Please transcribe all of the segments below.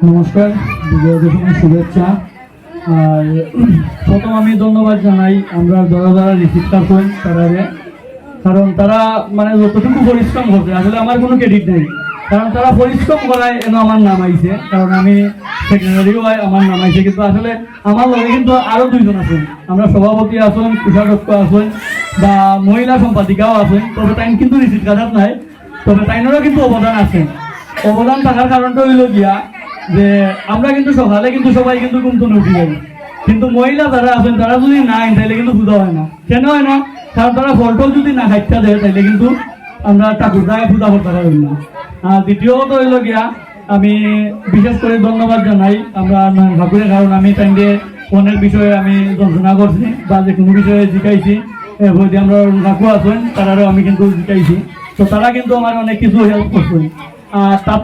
নমস্কার, বিজয়া দশমীর শুভেচ্ছা। আর প্রথম আমি ধন্যবাদ জানাই আমরা যারা রিসিভ করছেন তারারে, কারণ তারা মানে যতটুকু পরিশ্রম করছে আসলে আমার কোনো ক্রেডিট নেই, কারণ তারা পরিশ্রম করায় এনে আমার নাম আইছে, কারণ আমি সেক্রেটারিও হয় আমার নাম আইছে, কিন্তু আসলে আমার লগে কিন্তু আরও দুইজন আছেন, আমরা সভাপতি আছেন, কোষাধ্যক্ষ আছেন বা মহিলা সম্পাদিকাও আছেন, তবে তাই কিন্তু রিসিভ কার্ড নাই, তবে তাইনেরও কিন্তু অবদান আছে। অবদান থাকার কারণটা হইল গিয়া যে আমরা কিন্তু সকালে কিন্তু সবাই কিন্তু ঘুমতনে উঠি যাই, কিন্তু মহিলা যারা আছেন তারা যদি নাই তাইলে কিন্তু পূজা হয় না। কেন হয় না? কারণ তারা ফলটল যদি না খাইতে দেয় তাইলে কিন্তু আমরা ঠাকুর দ্বারা পূজা করতে পারি না। আর দ্বিতীয়ত হইল গিয়া আমি বিশেষ করে ধন্যবাদ জানাই আমরা নয়ন ঠাকুরের, কারণ আমি তাইকে অনেক বিষয়ে আমি যন্ত্রণা করছি বা যে কোনো বিষয়ে শিখাইছি, বইতে আমরা কাকু আছেন তারারও আমি কিন্তু শিখাইছি, তো তারা কিন্তু আমার অনেক কিছু হেল্প করছেন। আর তার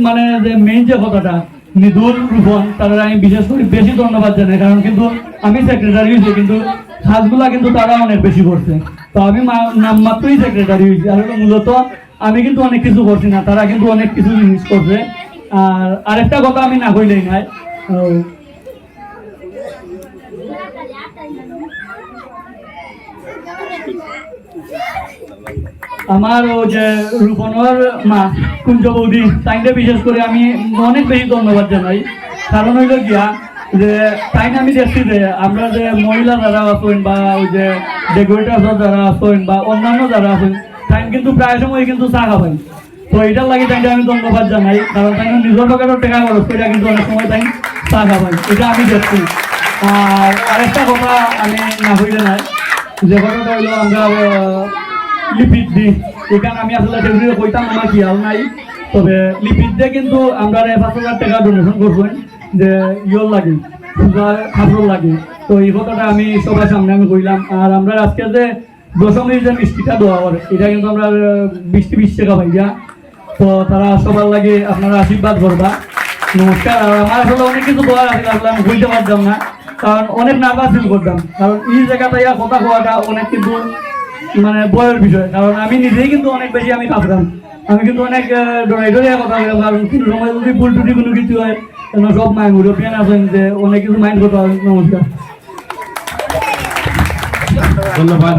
মানে যে মেইন যে কথাটা মৃদুল রূপন তারা আমি বিশেষ করে বেশি ধন্যবাদ জানাই, কারণ কিন্তু আমি সেক্রেটারি হয়েছি কিন্তু কাজগুলা কিন্তু তারা অনেক বেশি করছে, তো আমি নামমাত্রই সেক্রেটারি হয়েছি, আসলে মূলত আমি কিন্তু অনেক কিছু করছি না, তারা কিন্তু অনেক কিছু জিনিস করছে। আর আরেকটা কথা আমি না কইলেই নাই, আমার ও যে রূপনের মা কুঞ্জ বৌদি তাইকে বিশেষ করে আমি অনেক বেশি ধন্যবাদ জানাই, কারণ হইল গিয়া যে তাই আমি দেখছি যে আমরা যে মহিলা যারা আছেন বা ওই যে ডেকোরেটার যারা আছেন বা অন্যান্য যারা আছেন তাই কিন্তু প্রায় সময় কিন্তু চা খাবেন, তো এটার লাগে তাইকে আমি ধন্যবাদ জানাই, কারণ তাই নিজের পকেটের টাকা খরচ করে কিন্তু অনেক সময় তাই চা খাবেন, এটা আমি দেখছি। আর আরেকটা কথা আমি না হইলে নাই, যে কথাটা হইলো আমরা লিপিড দিই, এখানে আমি আসলে সেগুলো কইতাম আমার খেয়াল নাই, তবে লিপিড দিয়ে কিন্তু আমরা 5,000 টাকা ডোনেশন করবেন যে ইয়র লাগে পূজার খাবার লাগে, তো এই কথাটা আমি সবার সামনে আমি কইলাম। আর আমরা আজকে যে দশমীর যে মিষ্টিটা দেওয়া হয় এটা কিন্তু আমরা 20 টাকা পাইয়া, তো তারা সবার লাগে আপনারা আশীর্বাদ করবা। নমস্কার। আর আমার আসলে অনেক কিছু দেওয়ার আছে, আসলে আমি বলতে পারতাম না, কারণ অনেক নার্ভাস ফিল করতাম, কারণ এই জায়গাটা ইয়া কথা কোয়াটা অনেক কিন্তু মানে বয়ের বিষয়, কারণ আমি নিজেই কিন্তু অনেক বেশি আমি ভাবতাম, আমি কিন্তু অনেক ডরাইডরিয়া কথা বললাম, কারণ কোনো সময় যদি ভুল টুটি কোনো কিছু হয় সব মাইন্ড ইউরোপিয়ান আছেন যে অনেক কিছু মাইন্ড করতে হবে। নমস্কার, ধন্যবাদ।